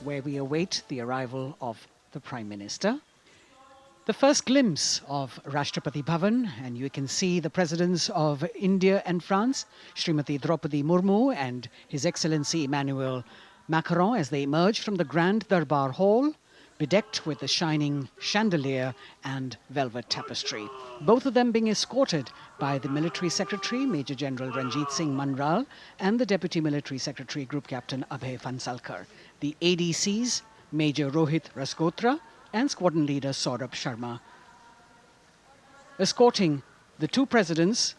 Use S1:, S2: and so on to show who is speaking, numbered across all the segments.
S1: where we await the arrival of the Prime Minister. The first glimpse of Rashtrapati Bhavan, and you can see the presidents of India and France, Srimati Draupadi Murmu and His Excellency Emmanuel Macron, as they emerge from the Grand Darbar Hall, bedecked with a shining chandelier and velvet tapestry. Both of them being escorted by the Military Secretary, Major General Ranjit Singh Manral, and the Deputy Military Secretary, Group Captain Abhay Phansalkar. The ADCs, Major Rohit Rasgotra and Squadron Leader Saurabh Sharma, escorting the two presidents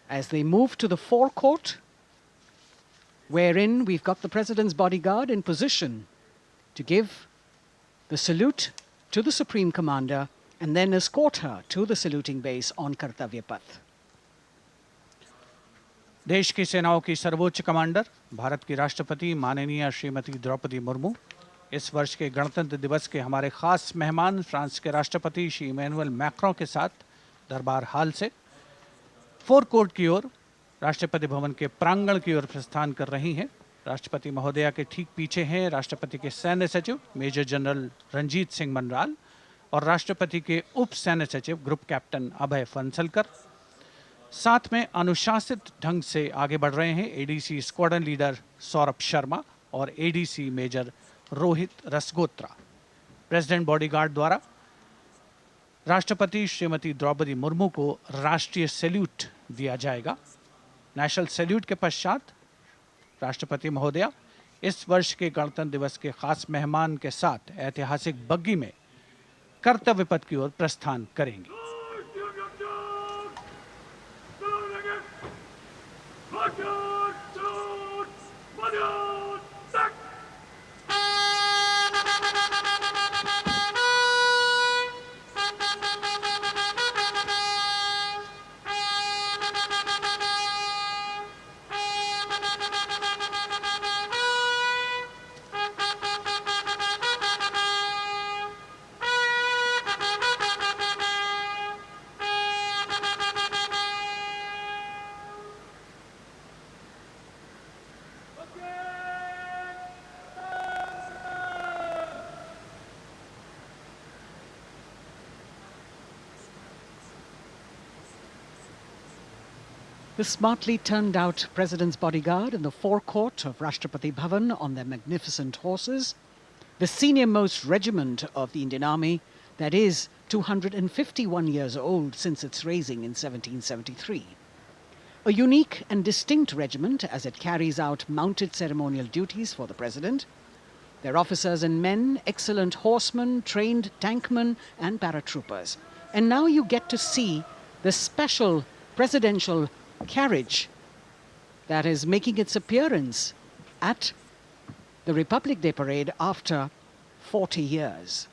S1: as they move to the forecourt, wherein we've got the President's bodyguard in position to give the salute to the Supreme Commander and then escort her to the saluting base on Kartavya Path.
S2: देश की सेनाओं की सर्वोच्च commander Bharat की राष्ट्रपति माननीय श्रीमती द्रौपदी मुर्मू, इस वर्ष के गणतंत्र दिवस के हमारे खास मेहमान फ्रांस के राष्ट्रपति श्री इमैनुअल मैक्रों के साथ दरबार हाल से फोर कोर्ट की ओर राष्ट्रपति भवन के प्रांगण की ओर प्रस्थान कर रही हैं। राष्ट्रपति महोदया के ठीक पीछे हैं राष्ट्रपति के सैन्य सचिव मेजर जनरल रंजीत सिंह मनराल और राष्ट्रपति के उप सैन्य सचिव ग्रुप कैप्टन अभय फंसलकर। साथ में अनुशासित ढंग से आगे बढ़ रहे हैं ADC squadron leader Saurabh Sharma और ADC major Rohit Rasgotra. President bodyguard द्वारा राष्ट्रपति श्रीमती द्रौपदी मुर्मू को राष्ट्रीय सैल्यूट दिया जाएगा। नेशनल सैल्यूट के पश्चात राष्ट्रपति महोदया इस वर्ष के गणतंत्र दिवस के खास मेहमान के साथ ऐतिहासिक बग्गी में कर्तव्य पथ की ओर प्रस्थान करेंगी।
S1: The smartly turned out President's bodyguard in the forecourt of Rashtrapati Bhavan on their magnificent horses, the senior-most regiment of the Indian Army, that is 251 years old since its raising in 1773. A unique and distinct regiment as it carries out mounted ceremonial duties for the President. Their officers and men, excellent horsemen, trained tankmen and paratroopers. And now you get to see the special presidential carriage that is making its appearance at the Republic Day Parade after 40 years.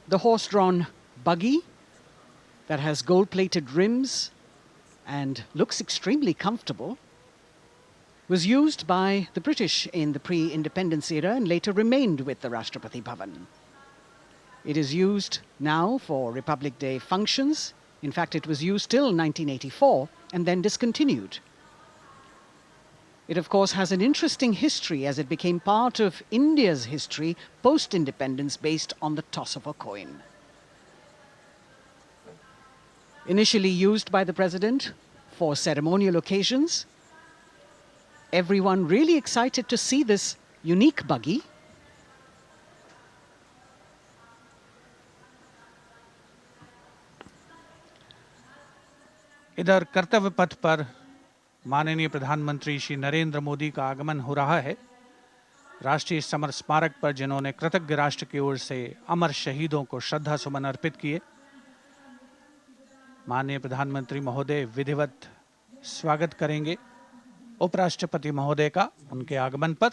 S1: The horse-drawn buggy that has gold-plated rims and looks extremely comfortable was used by the British in the pre-independence era and later remained with the Rashtrapati Bhavan. It is used now for Republic Day functions. In fact, it was used till 1984 and then discontinued. It, of course, has an interesting history as it became part of India's history post-independence based on the toss of a coin. Initially used by the President for ceremonial occasions, everyone really excited to see this unique buggy.
S2: इधर कर्तव्य पथ पर माननीय प्रधानमंत्री श्री नरेंद्र मोदी का आगमन हो रहा है। राष्ट्रीय समर स्मारक पर जिन्होंने कृतज्ञ राष्ट्र की ओर से अमर शहीदों को श्रद्धा सुमन अर्पित किए, माननीय प्रधानमंत्री महोदय विधिवत स्वागत करेंगे उपराष्ट्रपति महोदय का उनके आगमन पर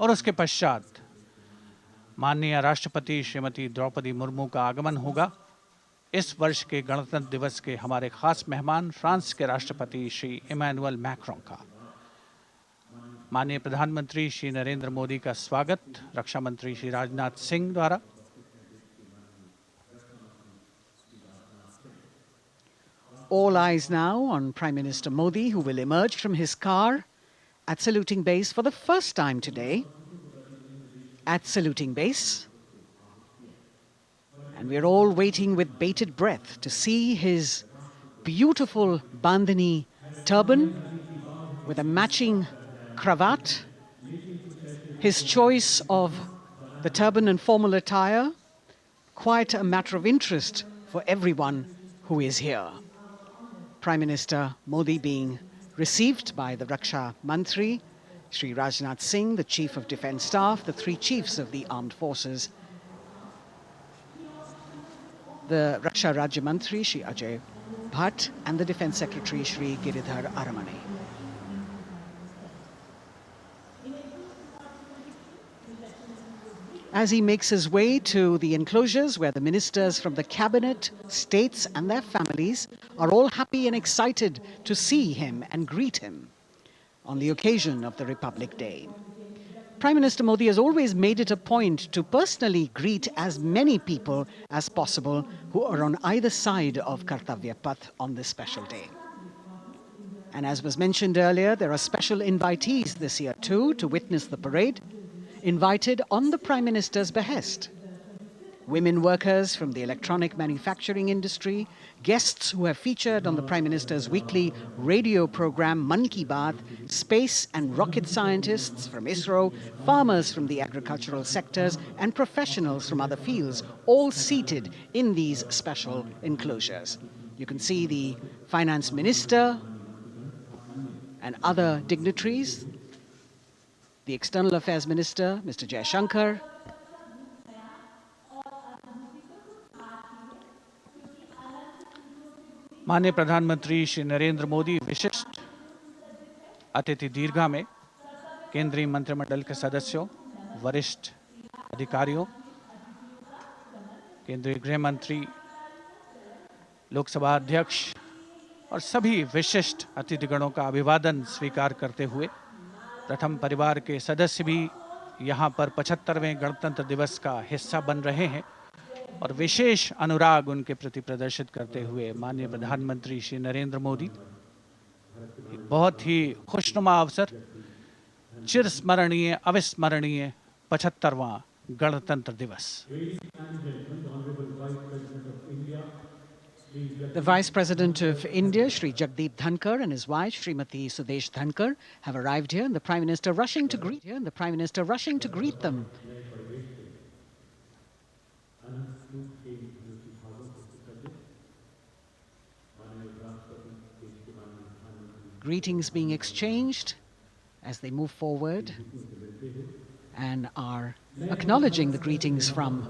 S2: और उसके पश्चात माननीय राष्ट्रपति श्रीमती द्रौपदी मुर्मू का आगमन होगा। इस वर्ष के गणतंत्र दिवस के हमारे खास मेहमान फ्रांस के राष्ट्रपति श्री इमैनुअल मैक्रों का। माननीय प्रधानमंत्री श्री नरेंद्र मोदी का स्वागत रक्षा मंत्री श्री राजनाथ सिंह द्वारा।
S1: All eyes now on Prime Minister Modi, who will emerge from his car at saluting base for the first time today. At saluting base. And we're all waiting with bated breath to see his beautiful Bandhani turban with a matching cravat. His choice of the turban and formal attire, quite a matter of interest for everyone who is here. Prime Minister Modi being received by the Raksha Mantri, Shri Rajnath Singh, the Chief of Defence Staff, the three chiefs of the armed forces, the Raksha Rajya Mantri, Shri Ajay Bhatt, and the Defence Secretary, Shri Giridhar Aramane. As he makes his way to the enclosures where the ministers from the cabinet, states and their families are all happy and excited to see him and greet him on the occasion of the Republic Day. Prime Minister Modi has always made it a point to personally greet as many people as possible who are on either side of Kartavya Path on this special day. And as was mentioned earlier, there are special invitees this year too to witness the parade, invited on the Prime Minister's behest. Women workers from the electronic manufacturing industry, guests who have featured on the Prime Minister's weekly radio program Mann Ki Baat, space and rocket scientists from ISRO, farmers from the agricultural sectors and professionals from other fields, all seated in these special enclosures. You can see the Finance Minister and other dignitaries, the External Affairs Minister, Mr. Jaishankar,
S2: माननीय प्रधानमंत्री श्री नरेंद्र मोदी विशिष्ट अतिथि दीर्घा में केंद्रीय मंत्रिमंडल के सदस्यों, वरिष्ठ अधिकारियों, केंद्रीय गृह मंत्री, लोकसभा अध्यक्ष और सभी विशिष्ट अतिथिगणों का अभिवादन स्वीकार करते हुए प्रथम परिवार के सदस्य भी यहाँ पर 75वें गणतंत्र दिवस का हिस्सा बन रहे हैं और विशेष अनुराग उनके प्रति प्रदर्शित करते हुए माननीय प्रधानमंत्री श्री नरेंद्र मोदी एक बहुत ही खुशनुमा अवसर, चिरस्मरणीय अविस्मरणीय 75वां गणतंत्र दिवस।
S1: The Vice President of India, Shri Jagdeep Dhankar, and his wife, Srimati Sudesh Dhankar, have arrived here, and the Prime Minister rushing to greet them. Greetings being exchanged as they move forward and are acknowledging the greetings from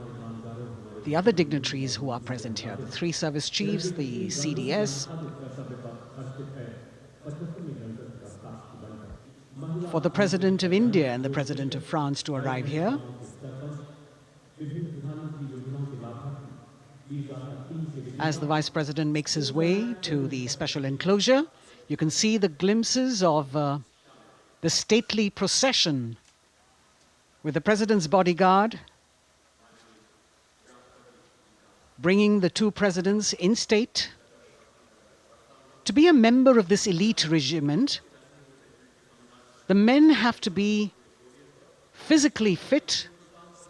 S1: the other dignitaries who are present here, the three service chiefs, the CDS. For the President of India and the President of France to arrive here. As the Vice President makes his way to the special enclosure, you can see the glimpses of the stately procession with the President's bodyguard bringing the two presidents in state. To be a member of this elite regiment, the men have to be physically fit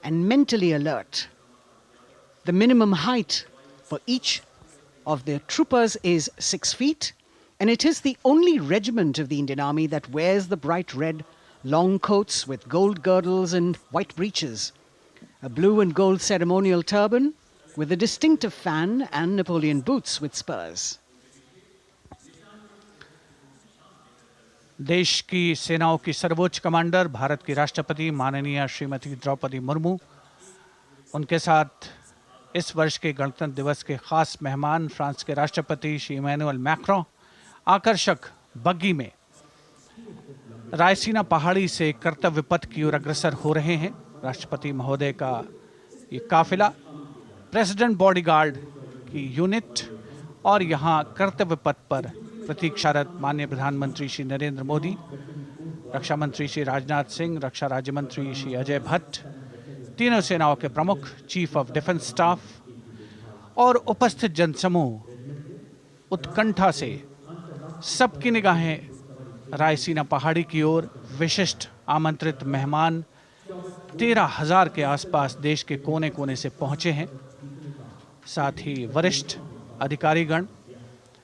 S1: and mentally alert. The minimum height for each of the troopers is 6 feet, and it is the only regiment of the Indian Army that wears the bright red long coats with gold girdles and white breeches, a blue and gold ceremonial turban with a distinctive fan and Napoleon boots with spurs.
S2: देश की सेनाओं की सर्वोच्च commander Bharat की राष्ट्रपति माननीय श्रीमती द्रौपदी मुर्मू, उनके साथ इस वर्ष के गणतंत्र दिवस के खास मेहमान फ्रांस के राष्ट्रपति श्री इमैनुअल मैक्रों आकर्षक बग्गी में रायसीना पहाड़ी से कर्तव्य पथ की ओर अग्रसर हो रहे हैं। राष्ट्रपति महोदय का ये काफिला प्रेसिडेंट बॉडीगार्ड की यूनिट और यहाँ कर्तव्य पथ पर प्रतीक्षारत माननीय प्रधानमंत्री श्री नरेंद्र मोदी, रक्षा मंत्री श्री राजनाथ सिंह, रक्षा राज्य मंत्री श्री अजय भट्ट, तीनों सेनाओं के प्रमुख, चीफ ऑफ डिफेंस स्टाफ और उपस्थित जनसमूह उत्कंठा से सबकी निगाहें रायसीना पहाड़ी की ओर विशिष्ट आमंत्रित मेहमान 13,000 के आसपास देश के कोने कोने से पहुंचे हैं। साथ ही वरिष्ठ अधिकारीगण,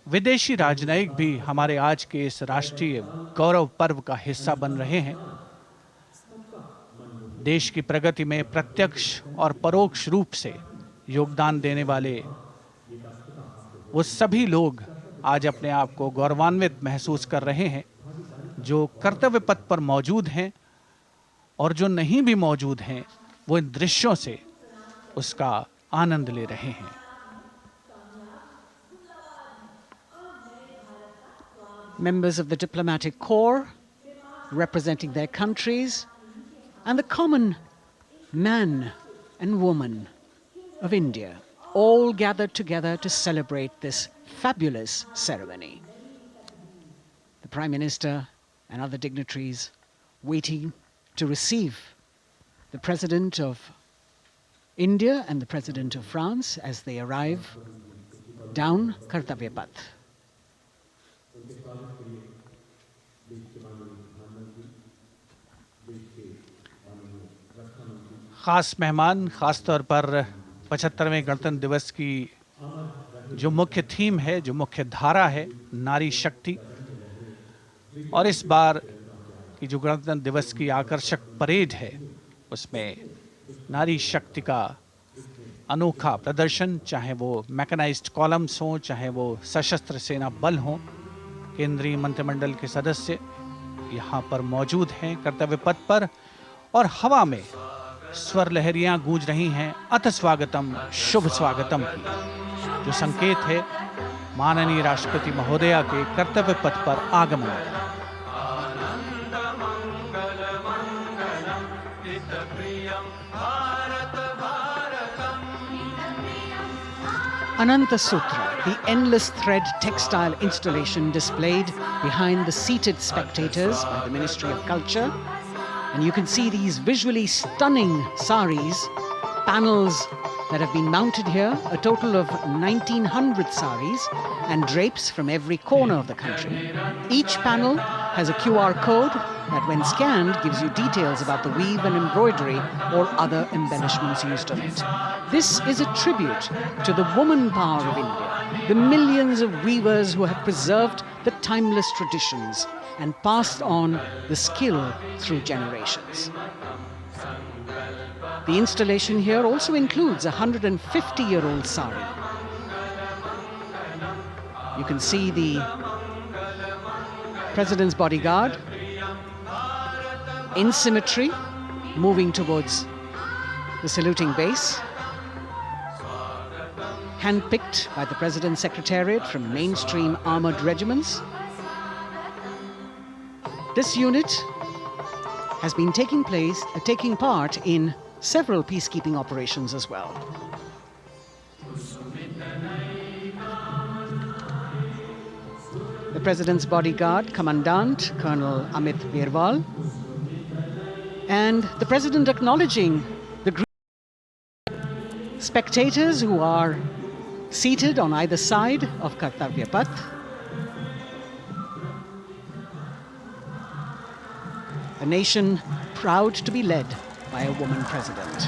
S2: विदेशी राजनयिक भी हमारे आज के इस राष्ट्रीय गौरव पर्व का हिस्सा बन रहे हैं। देश की प्रगति में प्रत्यक्ष और परोक्ष रूप से योगदान देने वाले वो सभी लोग आज अपने आप को गौरवान्वित महसूस कर रहे हैं, जो कर्तव्य पथ पर मौजूद हैं और जो नहीं भी मौजूद हैं, वो इन दृश्यों से उसका आनंद ले रहे हैं।
S1: Members of the diplomatic corps representing their countries and the common man and woman of India all gathered together to celebrate this fabulous ceremony. The Prime Minister and other dignitaries waiting to receive the President of India and the President of France as they arrive down Kartavya Path.
S2: खास मेहमान, खास तौर पर 75वें गणतंत्र दिवस की जो मुख्य थीम है, जो मुख्य धारा है, नारी शक्ति, और इस बार की जो गणतंत्र दिवस की आकर्षक परेड है, उसमें नारी शक्ति का अनोखा प्रदर्शन, चाहे वो मैकेनाइज्ड कॉलम्स हों, चाहे वो सशस्त्र सेना बल हों, केंद्रीय मंत्रिमंडल के सदस्य यहाँ पर मौजूद हैं कर्तव्य पथ पर, और हवा में स्वर लहरियां गूंज रही हैं अथ स्वागतम, शुभ स्वागतम की, जो संकेत है माननीय राष्ट्रपति महोदया के कर्तव्य पथ पर आगमन का।
S1: Ananta Sutra, the endless thread textile installation displayed behind the seated spectators by the Ministry of Culture. And you can see these visually stunning saris, panels that have been mounted here, a total of 1,900 saris and drapes from every corner of the country. Each panel has a QR code that when scanned gives you details about the weave and embroidery or other embellishments used on it. This is a tribute to the woman power of India, the millions of weavers who have preserved the timeless traditions and passed on the skill through generations. The installation here also includes a 150-year-old sari. You can see the President's bodyguard in symmetry moving towards the saluting base, handpicked by the President's Secretariat from mainstream armored regiments. This unit has been taking part in several peacekeeping operations as well. The President's bodyguard, Commandant Colonel Amit Birwal, and the President acknowledging the group of spectators who are seated on either side of Kartavya Path. A nation proud to be led by a woman president.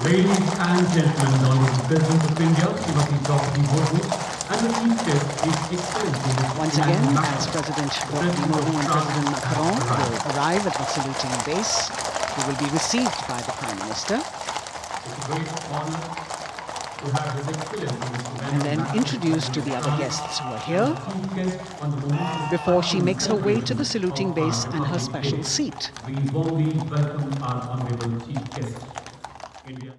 S3: Ladies and gentlemen, the Honourable President of India, Srimati Draupadi Murmu, and the Chief Guest, His Excellency
S1: Once again, as President Draupadi Murmu and President Macron will arrive at the saluting base, they will be received by the Prime Minister.
S3: It's a great honour to have His Excellency
S1: and then introduced to the other guests who are here before she makes her way to the saluting base and her special seat.
S3: We warmly welcome our Honourable Chief Guest. India.